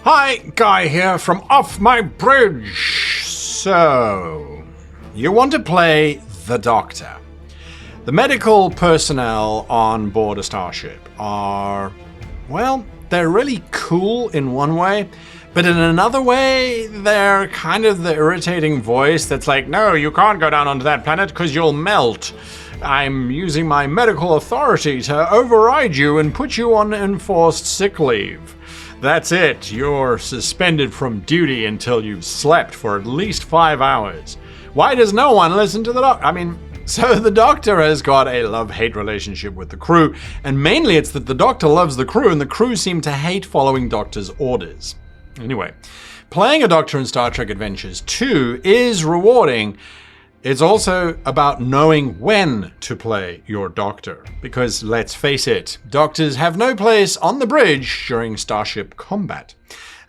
Hi, Guy here from Off My Bridge. So, you want to play the Doctor. The medical personnel on board a Starship are, well, they're really cool in one way, but in another way, they're kind of the irritating voice that's like, no, you can't go down onto that planet because you'll melt. I'm using my medical authority to override you and put you on enforced sick leave. That's it. You're suspended from duty until you've slept for at least 5 hours. Why does no one listen to the doctor? So the Doctor has got a love-hate relationship with the crew, and mainly it's that the Doctor loves the crew and the crew seem to hate following Doctor's orders. Anyway, playing a Doctor in Star Trek Adventures 2 is rewarding. It's also about knowing when to play your Doctor, because let's face it, Doctors have no place on the bridge during Starship combat.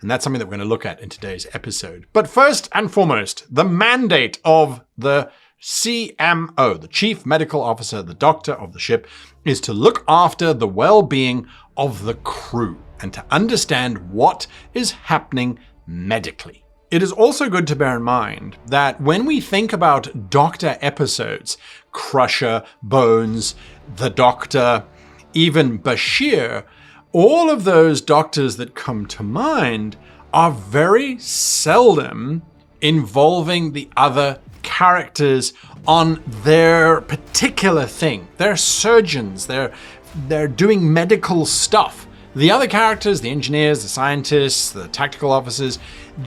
And that's something that we're going to look at in today's episode. But first and foremost, the mandate of the CMO, the Chief Medical Officer, the Doctor of the ship, is to look after the well-being of the crew and to understand what is happening medically. It is also good to bear in mind that when we think about Doctor episodes, Crusher, Bones, the Doctor, even Bashir, all of those Doctors that come to mind are very seldom involving the other characters on their particular thing. They're surgeons, they're doing medical stuff. The other characters, the engineers, the scientists, the tactical officers,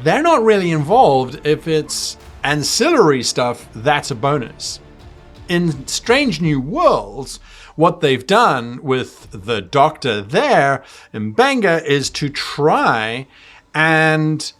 they're not really involved. If it's ancillary stuff, that's a bonus. In Strange New Worlds, what they've done with the Doctor there in Benga is to try and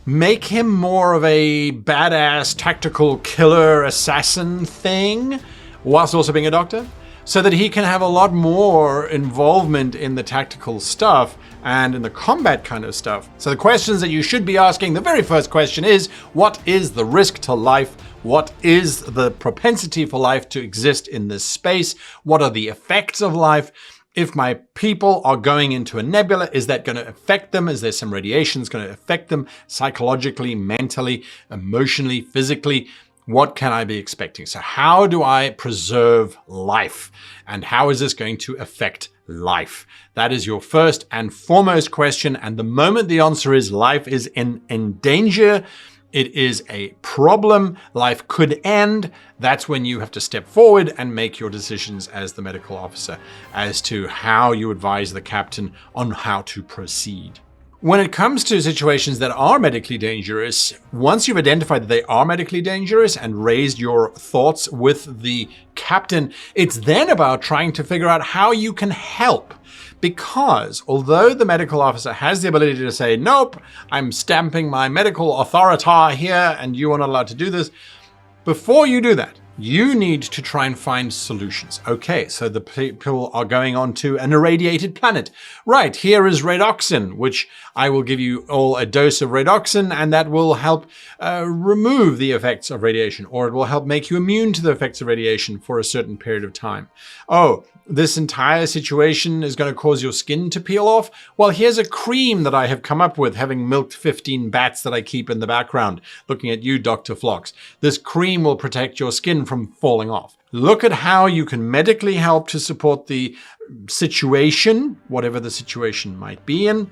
make him more of a badass tactical killer assassin thing, whilst also being a Doctor, so that he can have a lot more involvement in the tactical stuff and in the combat kind of stuff. So the questions that you should be asking, the very first question is, what is the risk to life? What is the propensity for life to exist in this space? What are the effects of life? If my people are going into a nebula, is that going to affect them? Is there some radiation that's going to affect them psychologically, mentally, emotionally, physically? What can I be expecting? So how do I preserve life? And how is this going to affect life? That is your first and foremost question. And the moment the answer is life is in danger, it is a problem, life could end, that's when you have to step forward and make your decisions as the medical officer as to how you advise the captain on how to proceed. When it comes to situations that are medically dangerous, once you've identified that they are medically dangerous and raised your thoughts with the captain, it's then about trying to figure out how you can help. Because although the medical officer has the ability to say, nope, I'm stamping my medical authority here and you are not allowed to do this, before you do that, you need to try and find solutions. Okay, so the people are going on to an irradiated planet. Right, here is redoxin, which I will give you all a dose of redoxin, and that will help remove the effects of radiation, or it will help make you immune to the effects of radiation for a certain period of time. Oh, this entire situation is going to cause your skin to peel off? Well, here's a cream that I have come up with, having milked 15 bats that I keep in the background, looking at you, Dr. Phlox. This cream will protect your skin from falling off. Look at how you can medically help to support the situation, whatever the situation might be in.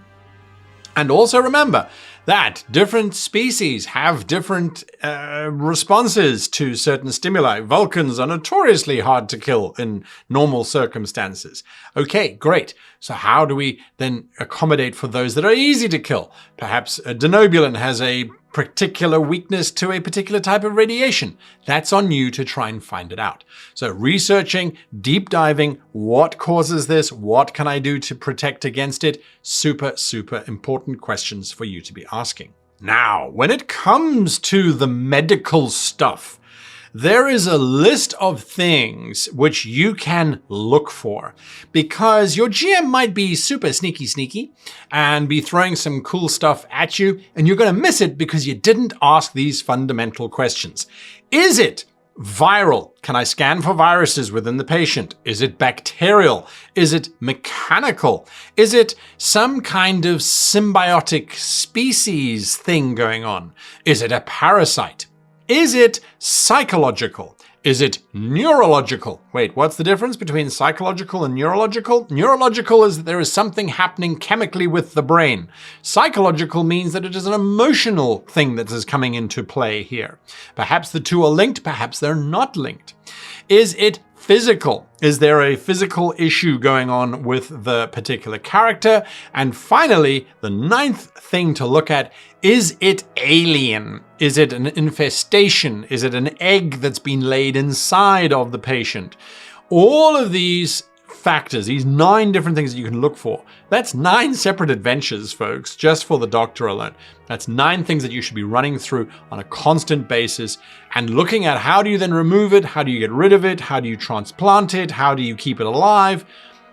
And also remember that different species have different responses to certain stimuli. Vulcans are notoriously hard to kill in normal circumstances. Okay, great. So how do we then accommodate for those that are easy to kill? Perhaps a denobulan has a particular weakness to a particular type of radiation. That's on you to try and find it out. So researching, deep diving, what causes this? What can I do to protect against it? Super, super important questions for you to be asking. Now, when it comes to the medical stuff, there is a list of things which you can look for, because your GM might be super sneaky and be throwing some cool stuff at you, and you're going to miss it because you didn't ask these fundamental questions. Is it viral? Can I scan for viruses within the patient? Is it bacterial? Is it mechanical? Is it some kind of symbiotic species thing going on? Is it a parasite? Is it psychological? Is it neurological? Wait, what's the difference between psychological and neurological? Neurological is that there is something happening chemically with the brain. Psychological means that it is an emotional thing that is coming into play here. Perhaps the two are linked, perhaps they're not linked. Is it physical? Is there a physical issue going on with the particular character? And finally, the ninth thing to look at, is it alien? Is it an infestation? Is it an egg that's been laid inside of the patient? All of these factors, these 9 different things that you can look for, that's 9 separate adventures, folks, just for the doctor alone. That's 9 things that you should be running through on a constant basis and looking at how do you then remove it? How do you get rid of it? How do you transplant it? How do you keep it alive?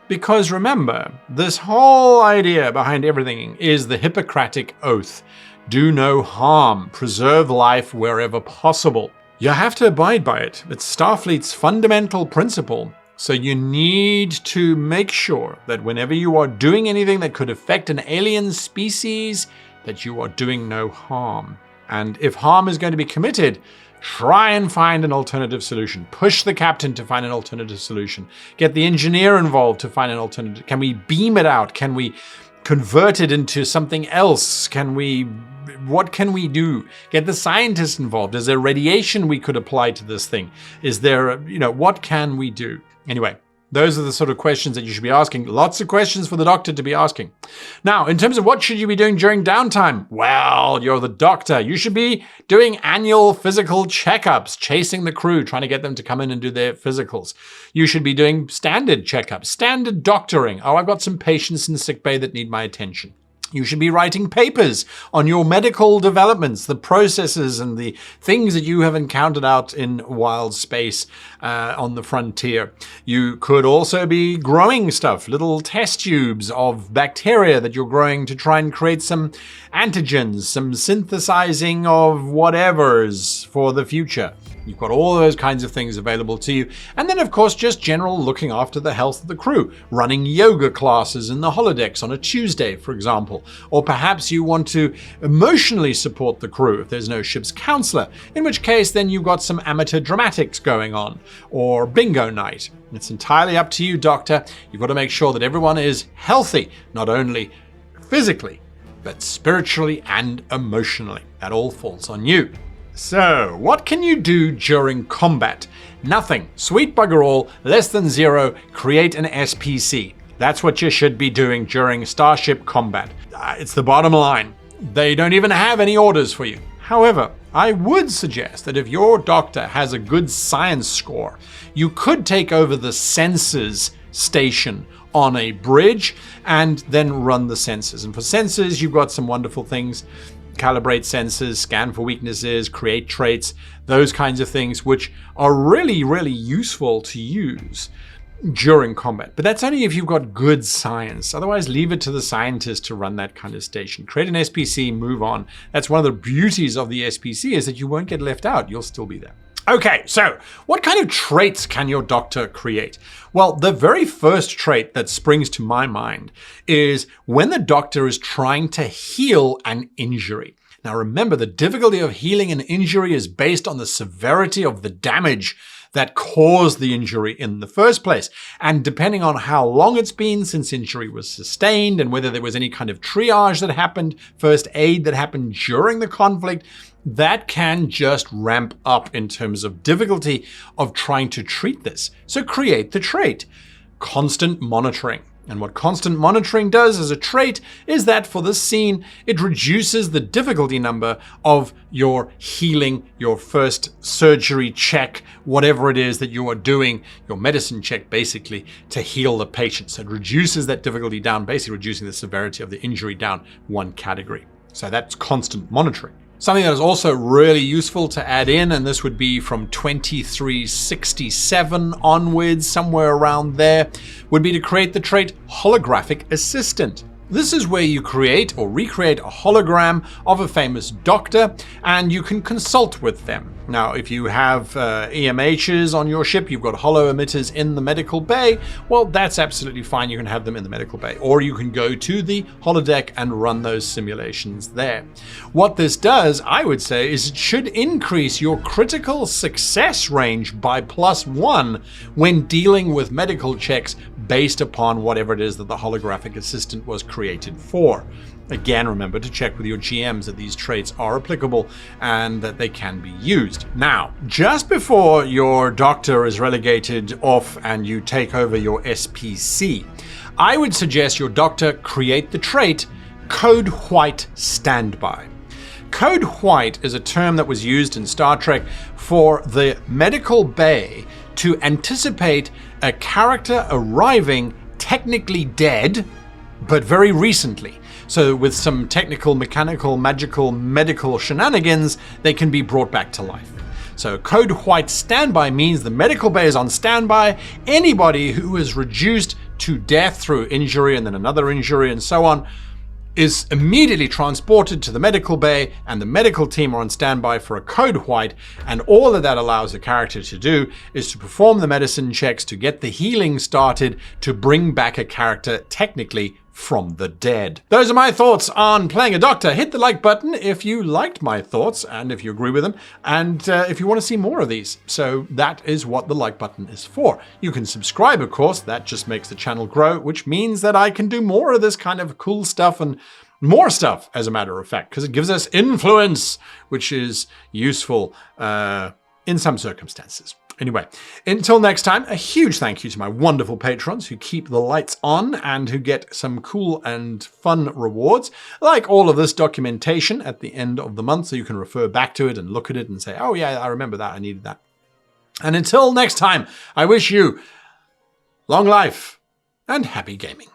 Because remember, this whole idea behind everything is the Hippocratic Oath. Do no harm, preserve life wherever possible. You have to abide by it. It's Starfleet's fundamental principle. So you need to make sure that whenever you are doing anything that could affect an alien species, that you are doing no harm. And if harm is going to be committed, try and find an alternative solution. Push the captain to find an alternative solution. Get the engineer involved to find an alternative. Can we beam it out? Can we convert it into something else? What can we do? Get the scientists involved. Is there radiation we could apply to this thing? Is there, what can we do? Anyway, those are the sort of questions that you should be asking. Lots of questions for the doctor to be asking. Now, in terms of what should you be doing during downtime? Well, you're the doctor. You should be doing annual physical checkups, chasing the crew, trying to get them to come in and do their physicals. You should be doing standard checkups, standard doctoring. Oh, I've got some patients in sickbay that need my attention. You should be writing papers on your medical developments, the processes and the things that you have encountered out in wild space on the frontier. You could also be growing stuff, little test tubes of bacteria that you're growing to try and create some antigens, some synthesizing of whatevers for the future. You've got all those kinds of things available to you. And then, of course, just general looking after the health of the crew, running yoga classes in the holodecks on a Tuesday, for example. Or perhaps you want to emotionally support the crew if there's no ship's counselor, in which case then you've got some amateur dramatics going on, or bingo night. It's entirely up to you, Doctor. You've got to make sure that everyone is healthy, not only physically, but spiritually and emotionally. That all falls on you. So, what can you do during combat? Nothing. Sweet bugger all, less than 0, create an SPC. That's what you should be doing during Starship combat. It's the bottom line. They don't even have any orders for you. However, I would suggest that if your doctor has a good science score, you could take over the sensors station on a bridge and then run the sensors. And for sensors, you've got some wonderful things. Calibrate sensors, scan for weaknesses, create traits, those kinds of things, which are really, really useful to use during combat. But that's only if you've got good science. Otherwise, leave it to the scientists to run that kind of station. Create an SPC, move on. That's one of the beauties of the SPC, is that you won't get left out. You'll still be there. Okay, so what kind of traits can your doctor create? Well, the very first trait that springs to my mind is when the doctor is trying to heal an injury. Now remember, the difficulty of healing an injury is based on the severity of the damage that caused the injury in the first place. And depending on how long it's been since injury was sustained and whether there was any kind of triage that happened, first aid that happened during the conflict, that can just ramp up in terms of difficulty of trying to treat this. So create the trait. Constant monitoring. And what constant monitoring does as a trait is that for this scene, it reduces the difficulty number of your healing, your first surgery check, whatever it is that you are doing, your medicine check basically, to heal the patient. So it reduces that difficulty down, basically reducing the severity of the injury down one category. So that's constant monitoring. Something that is also really useful to add in, and this would be from 2367 onwards, somewhere around there, would be to create the trait Holographic Assistant. This is where you create or recreate a hologram of a famous doctor, and you can consult with them. Now, if you have EMHs on your ship, you've got holo emitters in the medical bay, well, that's absolutely fine. You can have them in the medical bay. Or you can go to the holodeck and run those simulations there. What this does, I would say, is it should increase your critical success range by +1 when dealing with medical checks based upon whatever it is that the holographic assistant was created for. Again, remember to check with your GMs that these traits are applicable and that they can be used. Now, just before your doctor is relegated off and you take over your SPC, I would suggest your doctor create the trait Code White Standby. Code White is a term that was used in Star Trek for the medical bay to anticipate a character arriving technically dead, but very recently. So with some technical, mechanical, magical, medical shenanigans, they can be brought back to life. So Code White Standby means the medical bay is on standby. Anybody who is reduced to death through injury and then another injury and so on is immediately transported to the medical bay, and the medical team are on standby for a Code White, and all that allows the character to do is to perform the medicine checks to get the healing started to bring back a character technically from the dead. Those are my thoughts on playing a doctor. Hit the like button if you liked my thoughts and if you agree with them, and if you want to see more of these. So that is what the like button is for. You can subscribe, of course. That just makes the channel grow, which means that I can do more of this kind of cool stuff and more stuff, as a matter of fact, because it gives us influence, which is useful in some circumstances. Anyway, until next time, a huge thank you to my wonderful patrons who keep the lights on and who get some cool and fun rewards, like all of this documentation at the end of the month, so you can refer back to it and look at it and say, oh yeah, I remember that, I needed that. And until next time, I wish you long life and happy gaming.